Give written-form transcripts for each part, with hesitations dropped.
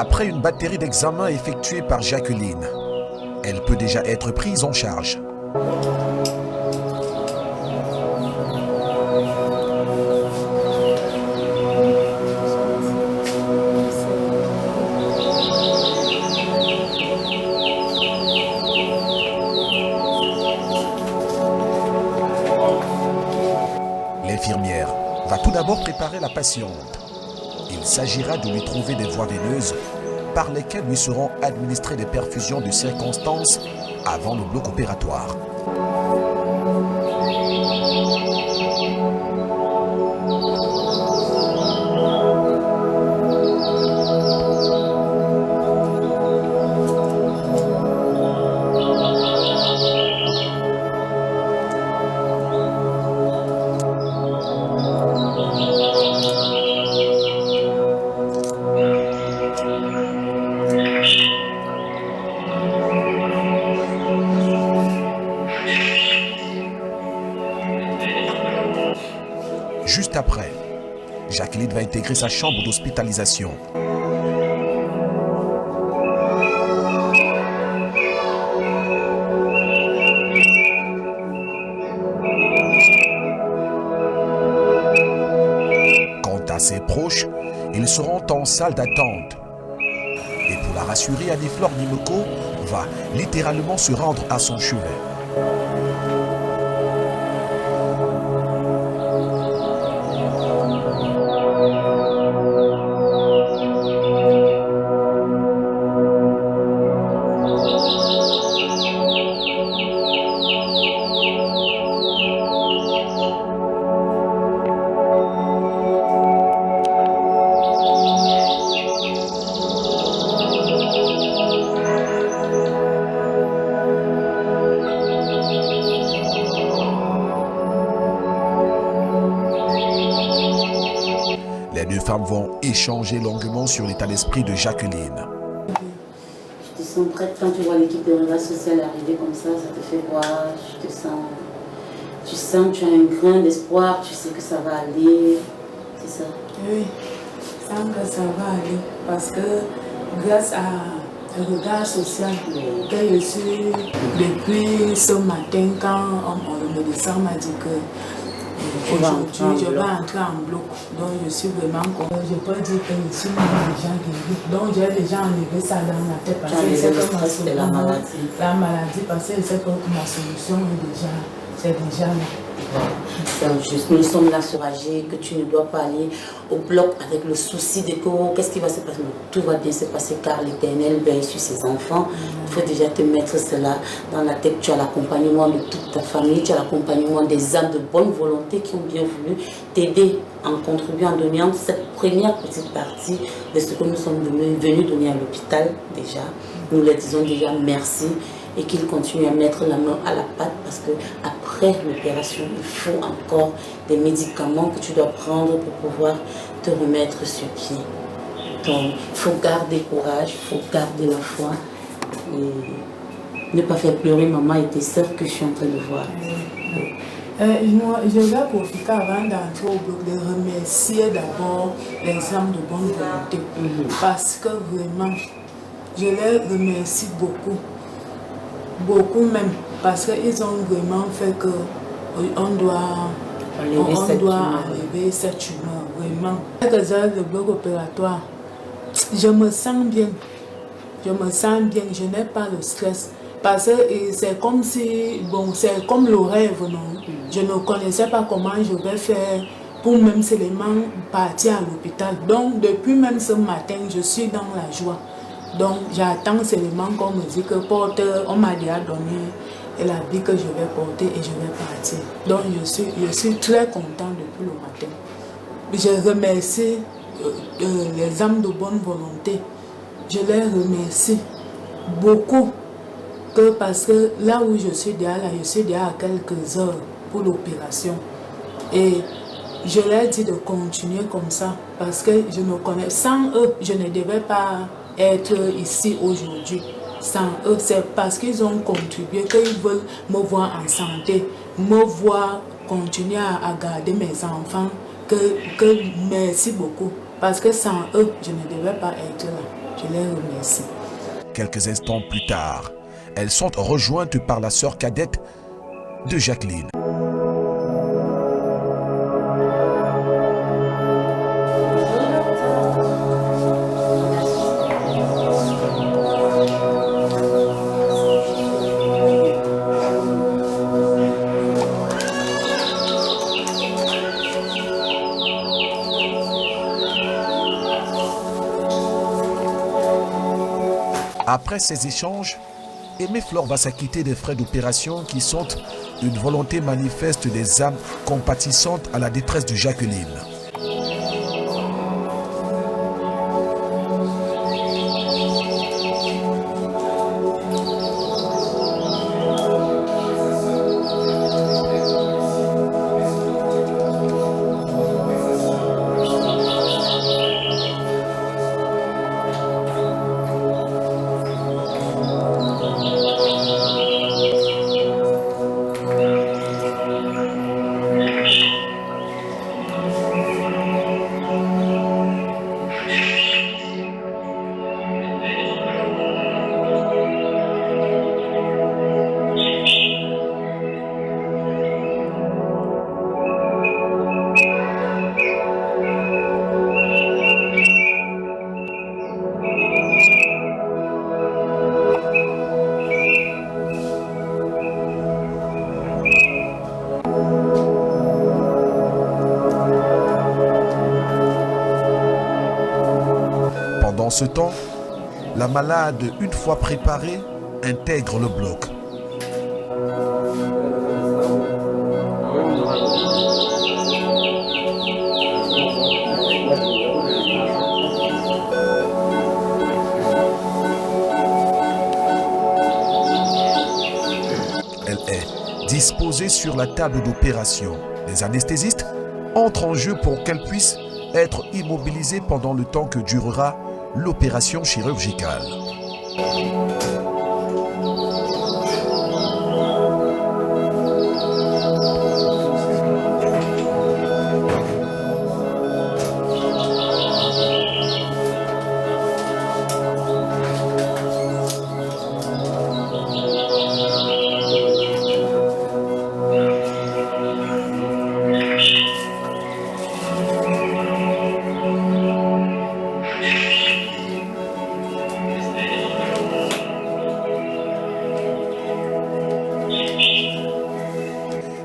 Après une batterie d'examens effectués par Jacqueline, elle peut déjà être prise en charge. L'infirmière va tout d'abord préparer la patiente. Il s'agira de lui trouver des voies veineuses par lesquelles lui seront administrées des perfusions de circonstance avant le bloc opératoire. Juste après, Jacqueline va intégrer sa chambre d'hospitalisation. Quant à ses proches, ils seront en salle d'attente. Et pour la rassurer, Annie-Flore Nimeko va littéralement se rendre à son chevet. Les deux femmes vont échanger longuement sur l'état d'esprit de Jacqueline. Tu te sens prête quand tu vois l'équipe de Reva Social arriver comme ça te fait voir, tu sens que tu as un grain d'espoir, tu sais que ça va aller, c'est ça? Oui, je sens que ça va aller parce que grâce à le regard social que je suis depuis ce matin quand le médecin m'a dit que aujourd'hui, je vais entrer en bloc. Donc, je suis vraiment contente. Je peux dire que je suis déjà guérie. Donc, j'ai déjà enlevé ça dans ma tête parce que c'est que ma solution, la maladie, parce que c'est que ma solution c'est déjà là. Nous sommes là sur AG, que tu ne dois pas aller au bloc avec le souci de qu'est-ce qui va se passer. Tout va bien se passer car l'Éternel veille sur ses enfants. Il faut déjà te mettre cela dans la tête. Tu as l'accompagnement de toute ta famille, tu as l'accompagnement des âmes de bonne volonté qui ont bien voulu t'aider en contribuant, en donnant cette première petite partie de ce que nous sommes venus donner à l'hôpital déjà. Nous leur disons déjà merci. Et qu'il continue à mettre la main à la pâte parce que après l'opération, il faut encore des médicaments que tu dois prendre pour pouvoir te remettre sur pied. Donc, il faut garder courage, il faut garder la foi et ne pas faire pleurer maman et tes soeurs que je suis en train de voir. Je vais profiter avant d'entrer au bloc de remercier d'abord les âmes de bonne volonté parce que vraiment, je les remercie beaucoup. Beaucoup même, parce qu'ils ont vraiment fait que on doit enlever cette tumeur, vraiment. Quelques heures de bloc opératoire, je me sens bien, je n'ai pas de stress. Parce que c'est comme si, bon, c'est comme le rêve, non? Je ne connaissais pas comment je vais faire pour même seulement partir à l'hôpital. Donc, depuis même ce matin, je suis dans la joie. Donc j'attends seulement qu'on me dise que porteur, on m'a déjà donné l'habit que je vais porter et je vais partir. Donc je suis très content depuis le matin. Je remercie les âmes de bonne volonté. Je les remercie beaucoup parce que là où je suis déjà à quelques heures pour l'opération. Et je leur dis de continuer comme ça parce que je me connais. Sans eux, je ne devais pas être ici aujourd'hui. Sans eux, c'est parce qu'ils ont contribué, qu'ils veulent me voir en santé, me voir continuer à garder mes enfants, que merci beaucoup. Parce que sans eux, je ne devais pas être là. Je les remercie. Quelques instants plus tard, elles sont rejointes par la sœur cadette de Jacqueline. Après ces échanges, Aimé Flore va s'acquitter des frais d'opération qui sont une volonté manifeste des âmes compatissantes à la détresse de Jacqueline. Pendant ce temps, la malade, une fois préparée, intègre le bloc. Elle est disposée sur la table d'opération. Les anesthésistes entrent en jeu pour qu'elle puisse être immobilisée pendant le temps que durera l'opération chirurgicale.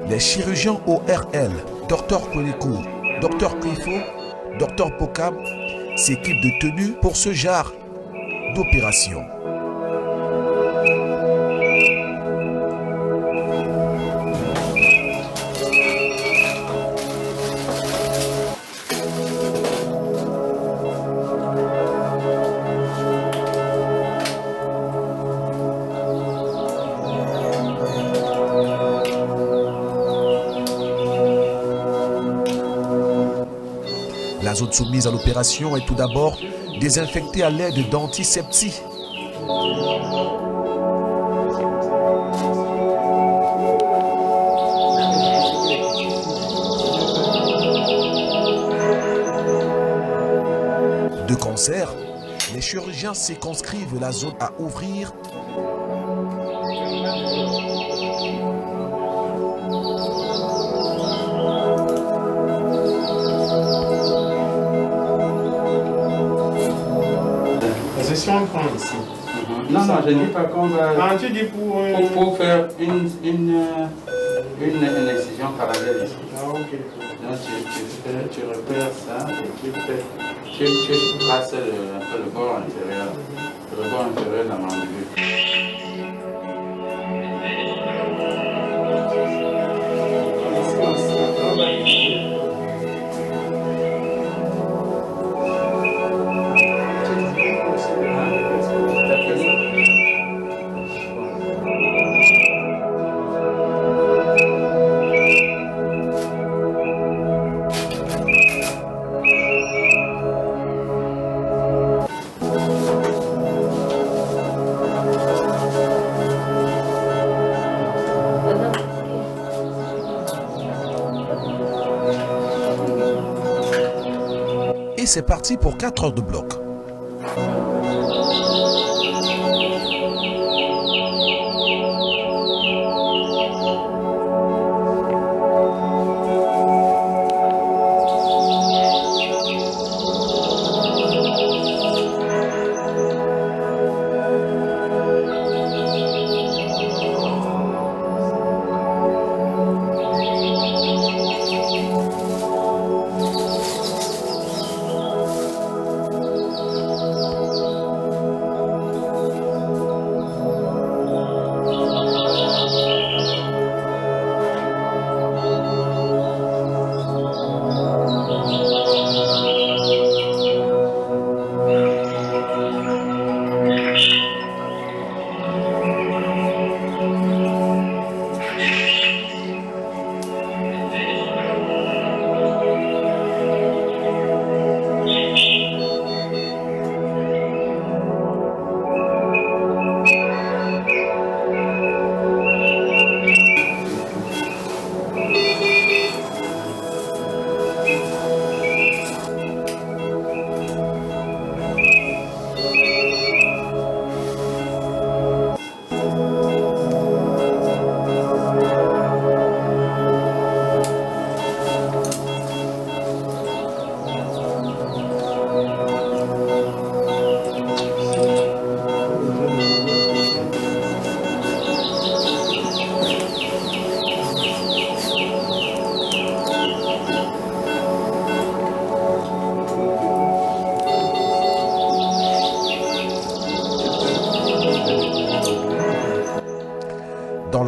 Les chirurgiens ORL, Dr Kweliko, Dr Kwifo, Dr Pokam s'équipent de tenues pour ce genre d'opération. La zone soumise à l'opération est tout d'abord désinfectée à l'aide d'antisepties. De concert, les chirurgiens circonscrivent la zone à ouvrir . Si on prend ici. Non, non, je ne dis pas qu'on va. Ah, tu dis pour faire une incision parallèle ici. Ah, ok. Donc, tu repères ça et tu traces un peu le bord intérieur. Le bord intérieur de la mandibule. Et c'est parti pour 4 heures de bloc.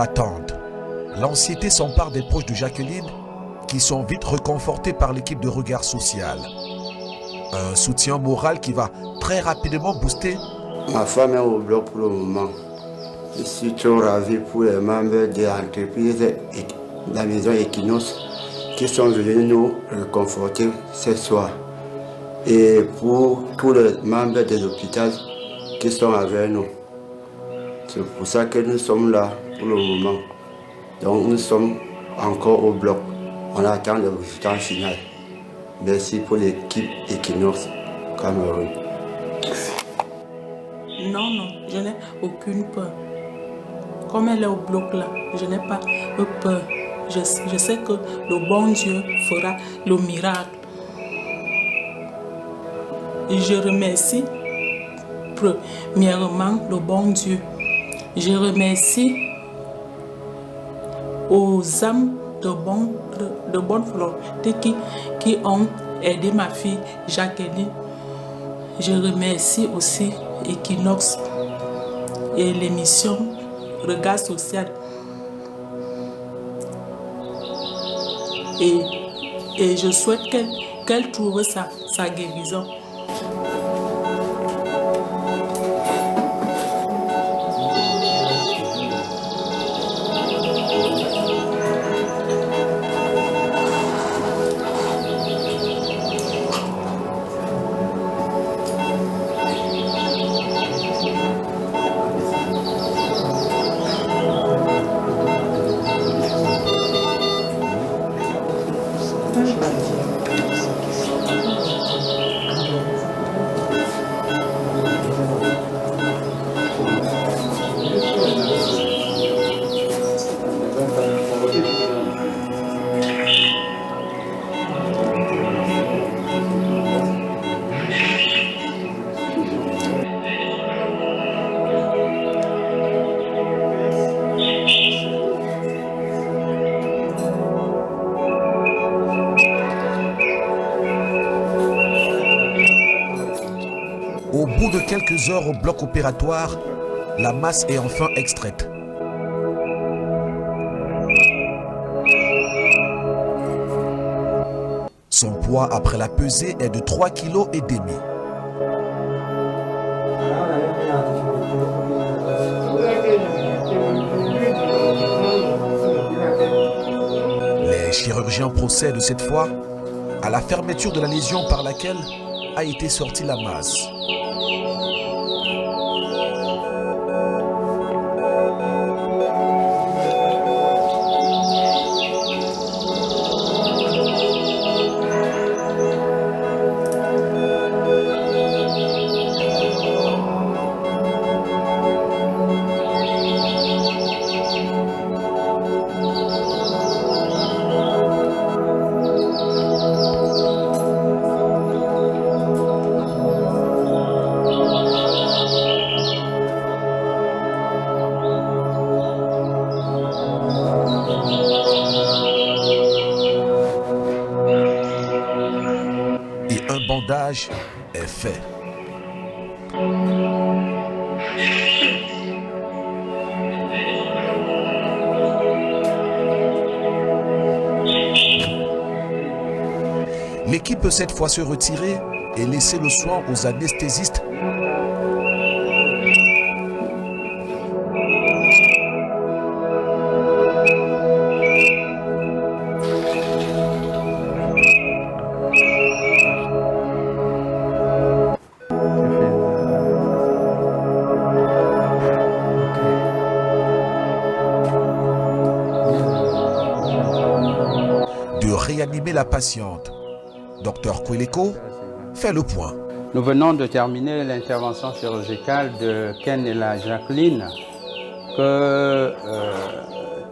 l'attente, l'anxiété s'empare des proches de Jacqueline qui sont vite réconfortés par l'équipe de regard social. Un soutien moral qui va très rapidement booster. Ma femme est au bloc pour le moment. Je suis trop ravi pour les membres de l'entreprise et de la maison Equinox qui sont venus nous réconforter ce soir. Et pour tous les membres de l'hôpital qui sont avec nous. C'est pour ça que nous sommes là pour le moment. Donc nous sommes encore au bloc. On attend le résultat final. Merci pour l'équipe Equinox Cameroun. Non, je n'ai aucune peur. Comme elle est au bloc là, je n'ai pas peur. Je sais que le bon Dieu fera le miracle. Et je remercie premièrement le bon Dieu. Je remercie aux âmes de bonne volonté qui ont aidé ma fille Jacqueline. Je remercie aussi Equinox et l'émission Regard Social. Et je souhaite qu'elle trouve sa guérison. Au bout de quelques heures au bloc opératoire, la masse est enfin extraite. Son poids après la pesée est de 3,5 kg. Les chirurgiens procèdent cette fois à la fermeture de la lésion par laquelle a été sortie la masse. Un bandage est fait. L'équipe peut cette fois se retirer et laisser le soin aux anesthésistes. De réanimer la patiente. Dr Kweleko fait le point. Nous venons de terminer l'intervention chirurgicale de Ken et la Jacqueline que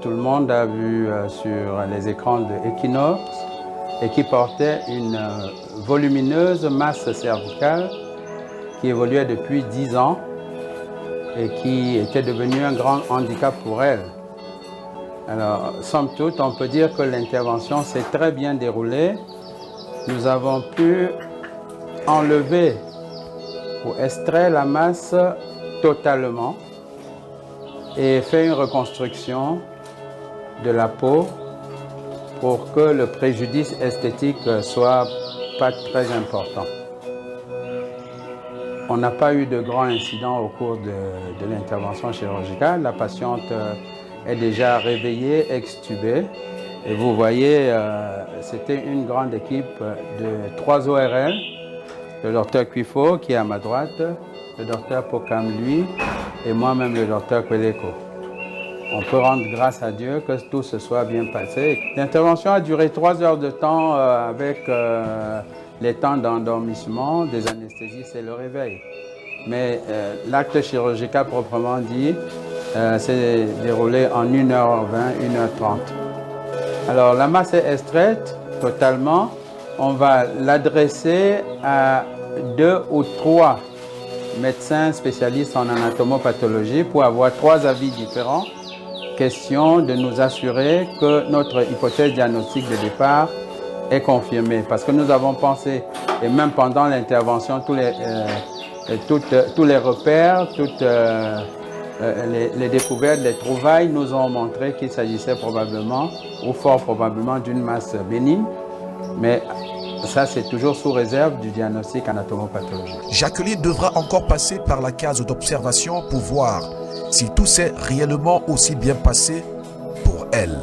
tout le monde a vu sur les écrans de Equinox et qui portait une volumineuse masse cervicale qui évoluait depuis 10 ans et qui était devenue un grand handicap pour elle. Alors, somme toute, on peut dire que l'intervention s'est très bien déroulée. Nous avons pu enlever ou extraire la masse totalement et fait une reconstruction de la peau pour que le préjudice esthétique soit pas très important. On n'a pas eu de grands incidents au cours de l'intervention chirurgicale. La patiente est déjà réveillée, extubée. Et vous voyez, c'était une grande équipe de 3 ORL, le docteur Cuifo qui est à ma droite, le docteur Pokam lui, et moi-même le docteur Kweleko. On peut rendre grâce à Dieu que tout se soit bien passé. L'intervention a duré 3 heures de temps avec les temps d'endormissement, des anesthésies et le réveil. Mais l'acte chirurgical proprement dit s'est déroulé en 1h20, 1h30. Alors la masse est extraite totalement. On va l'adresser à 2 ou 3 médecins spécialistes en anatomopathologie pour avoir 3 avis différents. Question de nous assurer que notre hypothèse diagnostique de départ est confirmée. Parce que nous avons pensé, et même pendant l'intervention, tous les repères, toutes les découvertes, les trouvailles nous ont montré qu'il s'agissait probablement, ou fort probablement, d'une masse bénigne. Mais ça, c'est toujours sous réserve du diagnostic anatomopathologique. Jacqueline devra encore passer par la case d'observation pour voir si tout s'est réellement aussi bien passé pour elle.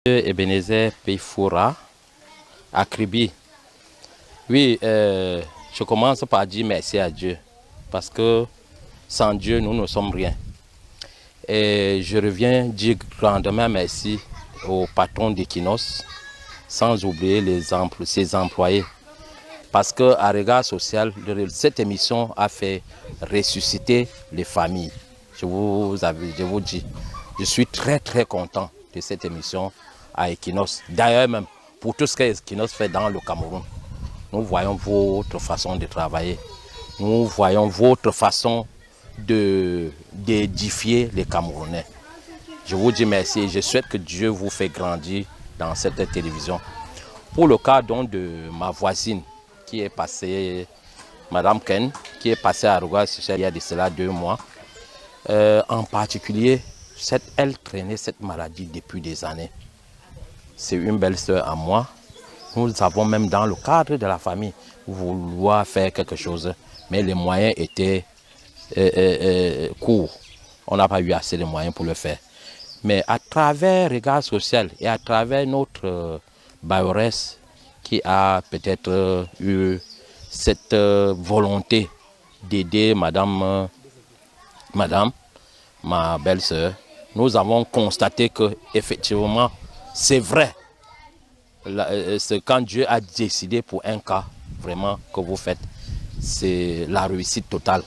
Ebenezer Peifoura, à Kribi. Oui, je commence par dire merci à Dieu, parce que sans Dieu, nous ne sommes rien. Et je reviens dire grandement merci au patron d'Equinos, sans oublier ses employés. Parce qu'à regard social, cette émission a fait ressusciter les familles. Je vous dis, je suis très content de cette émission à Equinos. D'ailleurs même, pour tout ce qu'Equinos fait dans le Cameroun, nous voyons votre façon de travailler. Nous voyons votre façon d'édifier les Camerounais. Je vous dis merci et je souhaite que Dieu vous fait grandir dans cette télévision. Pour le cas donc de ma voisine qui est passée Madame Ken, qui est passée à Regard Social il y a de cela 2 mois. En particulier, elle traînait cette maladie depuis des années. C'est une belle-sœur à moi. Nous avons même dans le cadre de la famille vouloir faire quelque chose, mais les moyens étaient courts. On n'a pas eu assez de moyens pour le faire. Mais à travers Regard Social et à travers notre Bayores qui a peut-être eu cette volonté d'aider madame, ma belle-sœur, nous avons constaté que effectivement c'est vrai. Quand Dieu a décidé pour un cas vraiment que vous faites, c'est la réussite totale.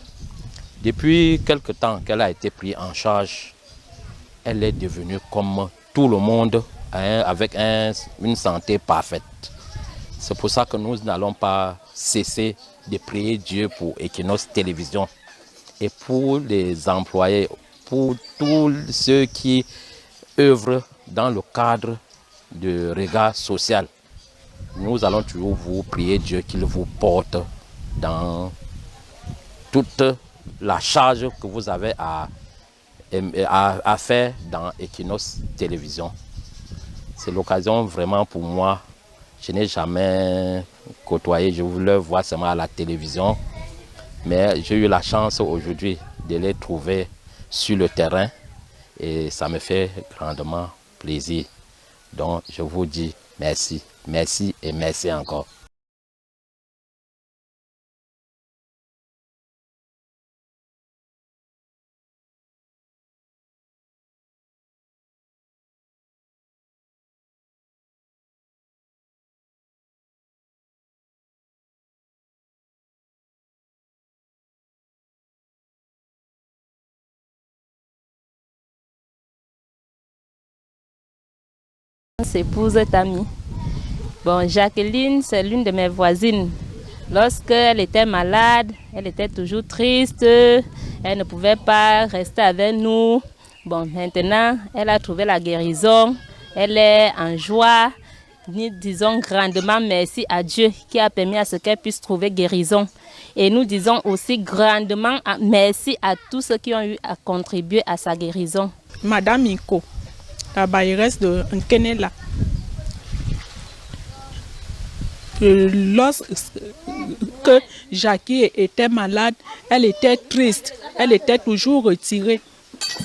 Depuis quelque temps qu'elle a été prise en charge, elle est devenue comme tout le monde avec une santé parfaite. C'est pour ça que nous n'allons pas cesser de prier Dieu pour Equinox Télévision et pour les employés, pour tous ceux qui œuvrent dans le cadre de Regard Social. Nous allons toujours vous prier Dieu qu'il vous porte dans toute la charge que vous avez à faire dans Equinox Télévision. C'est l'occasion vraiment pour moi. Je n'ai jamais côtoyé, je voulais voir seulement à la télévision. Mais j'ai eu la chance aujourd'hui de les trouver sur le terrain et ça me fait grandement plaisir. Donc je vous dis merci, merci et merci encore. C'est épouse Tammy. Bon, Jacqueline, c'est l'une de mes voisines. Lorsqu'elle était malade, elle était toujours triste, elle ne pouvait pas rester avec nous. Bon, maintenant, elle a trouvé la guérison, elle est en joie. Nous disons grandement merci à Dieu qui a permis à ce qu'elle puisse trouver guérison. Et nous disons aussi grandement merci à tous ceux qui ont eu à contribuer à sa guérison. Madame Iko, la Bayres de Nkenela. Lorsque Jackie était malade, elle était triste, elle était toujours retirée.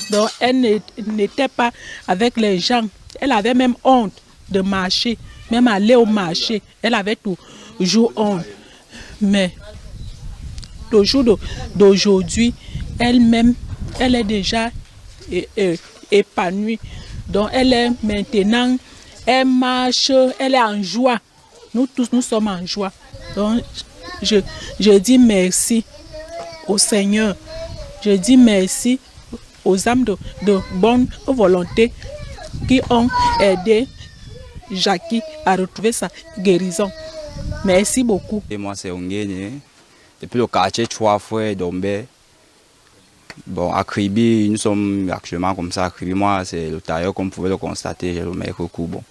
Donc elle n'était pas avec les gens. Elle avait même honte de marcher, même aller au marché. Elle avait toujours honte. Mais le jour d'aujourd'hui, elle-même, elle est déjà épanouie. Donc elle est maintenant, elle marche, elle est en joie. Nous tous, nous sommes en joie. Donc je dis merci au Seigneur. Je dis merci aux âmes de bonne volonté qui ont aidé Jackie à retrouver sa guérison. Merci beaucoup. Et moi, c'est Ongene. Depuis le quartier 3 fois Dombe. Bon, à Kribi, nous sommes actuellement comme ça. À Kribi, moi, c'est le tailleur, comme vous pouvez le constater, j'ai le meilleur coup. Bon.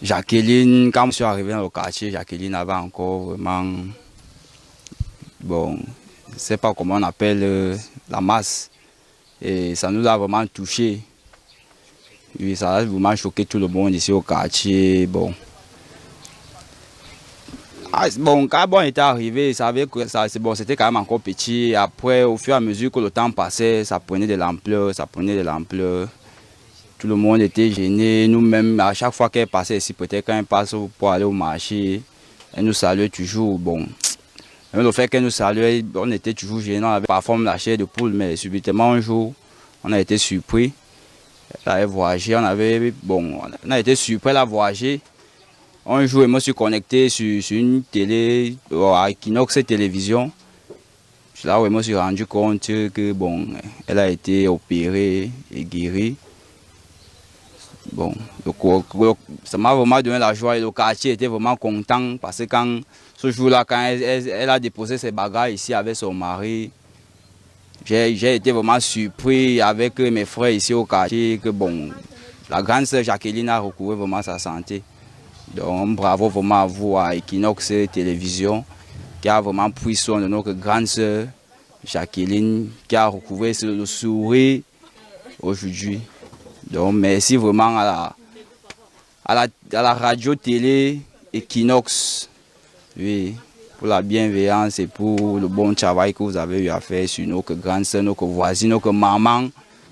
Jacqueline, quand je suis arrivé dans le quartier, Jacqueline avait encore vraiment. Bon, je ne sais pas comment on appelle la masse. Et ça nous a vraiment touché. Oui, ça a vraiment choqué tout le monde ici au quartier. Bon. Bon, quand on était arrivé, c'était quand même encore petit. Après, au fur et à mesure que le temps passait, ça prenait de l'ampleur, Tout le monde était gêné. Nous-mêmes, à chaque fois qu'elle passait ici, peut-être quand elle passe pour aller au marché, elle nous saluait toujours. Bon, même le fait qu'elle nous saluait, on était toujours gênés. On avait parfois la chair de poule, mais subitement un jour, on a été surpris. Elle avait voyagé, on a été surpris, elle a voyagé. Un jour, je me suis connecté sur une télé, à Equinox Télévision. C'est là où je me suis rendu compte que bon, elle a été opérée et guérie. Bon, ça m'a vraiment donné la joie et le quartier était vraiment content parce que ce jour-là, quand elle a déposé ses bagages ici avec son mari, j'ai été vraiment surpris avec mes frères ici au quartier que bon, la grande sœur Jacqueline a recouvré vraiment sa santé. Donc bravo vraiment à vous, à Equinox Télévision. qui a vraiment pris soin de notre grande sœur Jacqueline, qui a recouvré le sourire aujourd'hui. Donc merci vraiment à la radio-télé Equinox, oui, pour la bienveillance et pour le bon travail que vous avez eu à faire sur notre grande sœur, notre voisine, notre maman,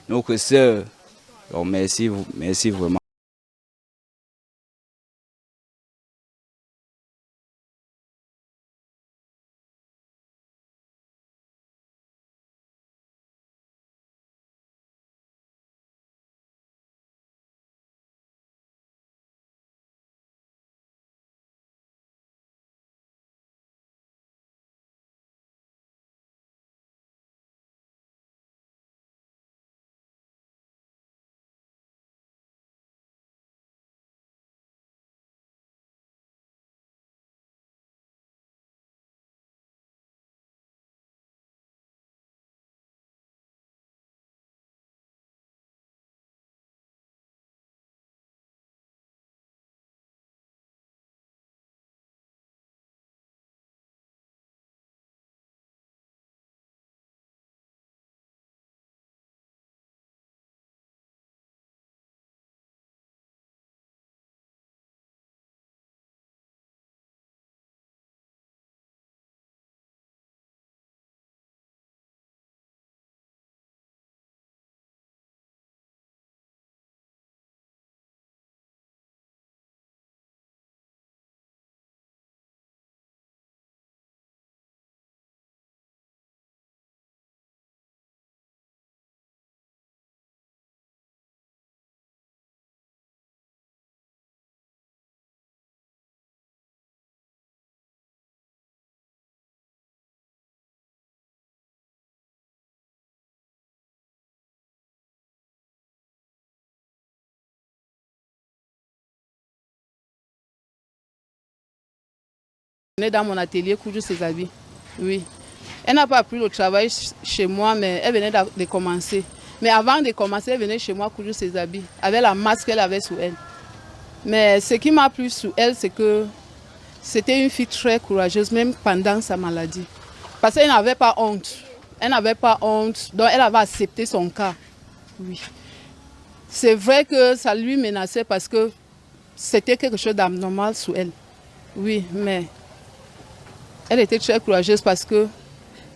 notre sœur. Donc merci vraiment. Elle est dans mon atelier coudre ses habits. Oui. Elle n'a pas pris le travail chez moi, mais elle venait de commencer. Mais avant de commencer, elle venait chez moi coudre ses habits, avec la masse qu'elle avait sous elle. Mais ce qui m'a plu sous elle, c'est que c'était une fille très courageuse, même pendant sa maladie. Parce qu'elle n'avait pas honte. Elle n'avait pas honte, donc elle avait accepté son cas. Oui. C'est vrai que ça lui menaçait parce que c'était quelque chose d'abnormal sous elle. Oui, mais elle était très courageuse parce que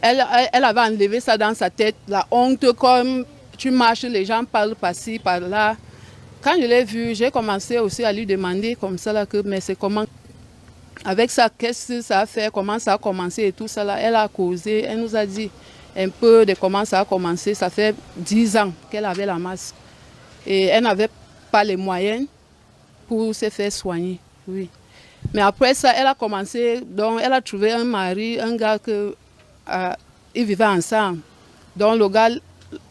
elle avait enlevé ça dans sa tête, la honte, comme tu marches, les gens parlent par-ci, par-là. Quand je l'ai vue, j'ai commencé aussi à lui demander comme ça, là, que, mais c'est comment, avec ça, qu'est-ce que ça a fait, comment ça a commencé et tout ça. Là. Elle a causé, elle nous a dit un peu de comment ça a commencé. Ça fait 10 ans qu'elle avait la masse. Et elle n'avait pas les moyens pour se faire soigner, oui. Mais après ça, elle a commencé, donc elle a trouvé un mari, un gars que ils vivaient ensemble. Donc le gars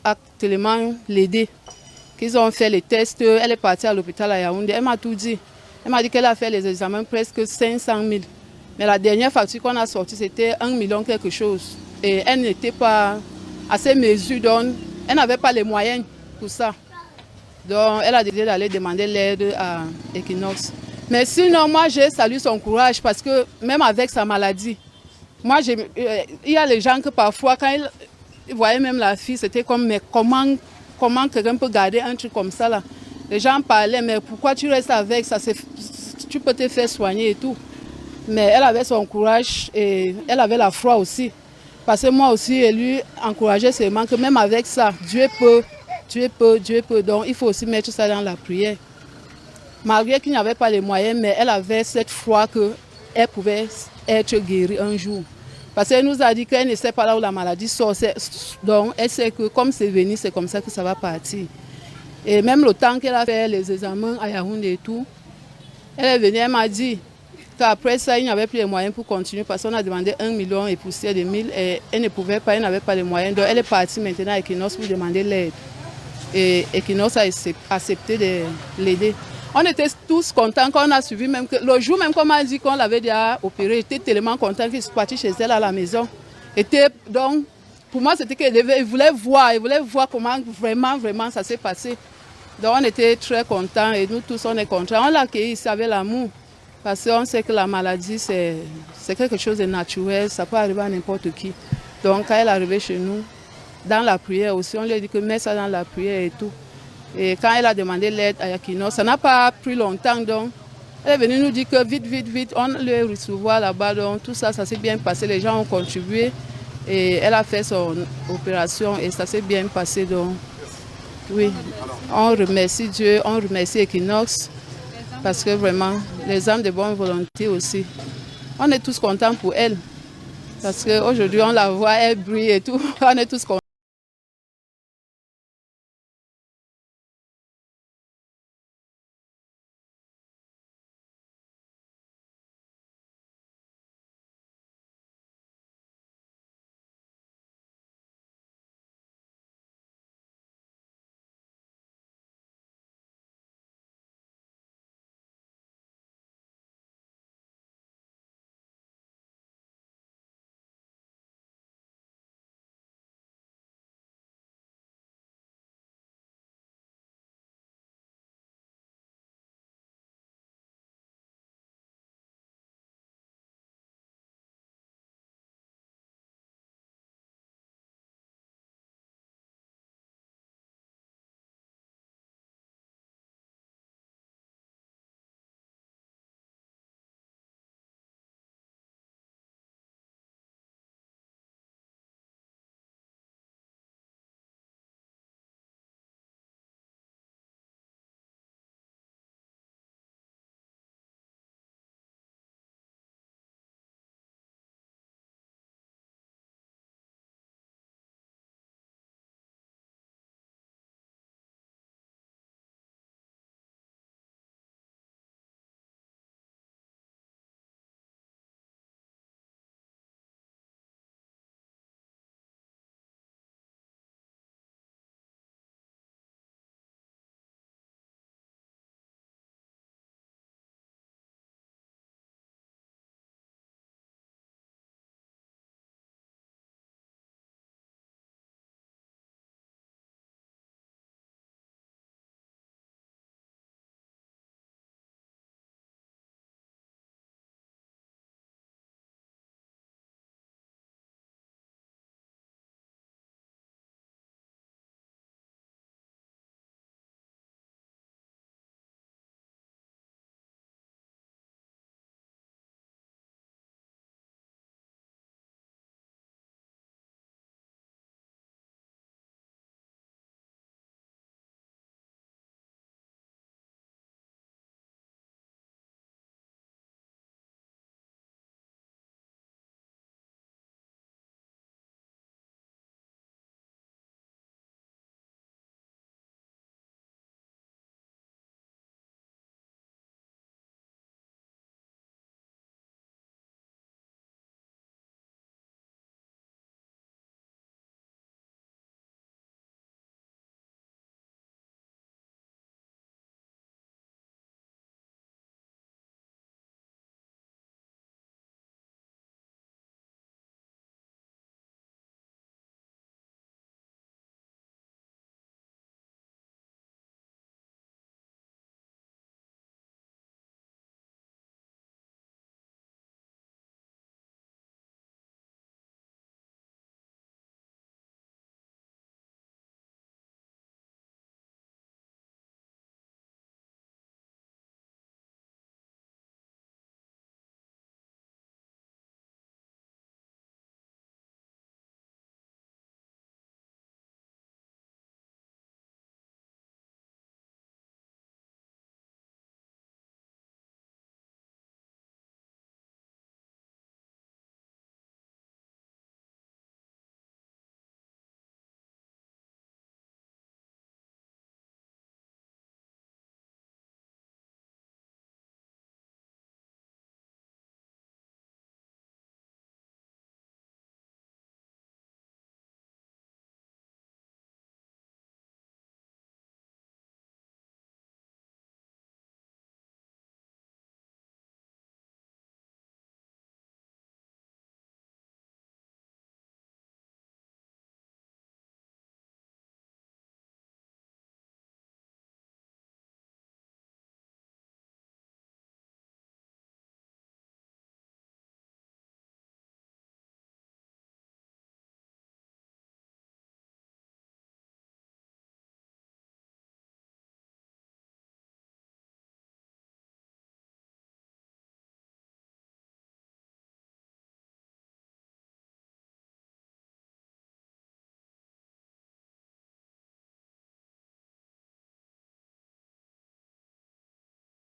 a tellement l'aidé qu'ils ont fait les tests. Elle est partie à l'hôpital à Yaoundé. Elle m'a tout dit. Elle m'a dit qu'elle a fait les examens presque 500 000. Mais la dernière facture qu'on a sortie, c'était 1 million quelque chose. Et elle n'était pas à ces mesures, donc elle n'avait pas les moyens pour ça. Donc elle a décidé d'aller demander l'aide à Equinox. Mais sinon, moi, j'ai salué son courage parce que même avec sa maladie, moi, il y a les gens que parfois, quand ils voyaient même la fille, c'était comme, mais comment quelqu'un peut garder un truc comme ça là? Les gens parlaient, mais pourquoi tu restes avec ça? Tu peux te faire soigner et tout. Mais elle avait son courage et elle avait la foi aussi. Parce que moi aussi, elle lui encourageait seulement que même avec ça, Dieu peut, Dieu peut, Dieu peut. Donc, il faut aussi mettre ça dans la prière. Malgré qu'il n'y avait pas les moyens, mais elle avait cette foi qu'elle pouvait être guérie un jour. Parce qu'elle nous a dit qu'elle ne sait pas là où la maladie sort. Donc elle sait que comme c'est venu, c'est comme ça que ça va partir. Et même le temps qu'elle a fait les examens à Yaoundé et tout, elle est venue, elle m'a dit qu'après ça, il n'y avait plus les moyens pour continuer parce qu'on a demandé 1 million et poussière de 1000 et elle ne pouvait pas, elle n'avait pas les moyens. Donc elle est partie maintenant à Equinox pour demander l'aide. Et Equinox a accepté de l'aider. On était tous contents quand on a suivi, même que le jour même qu'on m'a dit qu'on l'avait déjà opéré, j'étais tellement content qu'il soit parti chez elle à la maison. Donc, pour moi, c'était qu'il voulait voir comment vraiment ça s'est passé. Donc, on était très contents et nous tous, on est contents. On l'a accueilli ici avec l'amour. Parce qu'on sait que la maladie, c'est quelque chose de naturel, ça peut arriver à n'importe qui. Donc quand elle est arrivée chez nous, dans la prière aussi, on lui a dit que mets ça dans la prière et tout. Et quand elle a demandé l'aide à Equinox, ça n'a pas pris longtemps. Donc elle est venue nous dire que vite, on le recevoir là-bas. Donc tout ça, ça s'est bien passé, les gens ont contribué. Et elle a fait son opération et ça s'est bien passé. Donc oui, on remercie Dieu, on remercie Equinox. Parce que vraiment, les âmes de bonne volonté aussi, on est tous contents pour elle. Parce qu'aujourd'hui, on la voit, elle brille et tout, on est tous contents.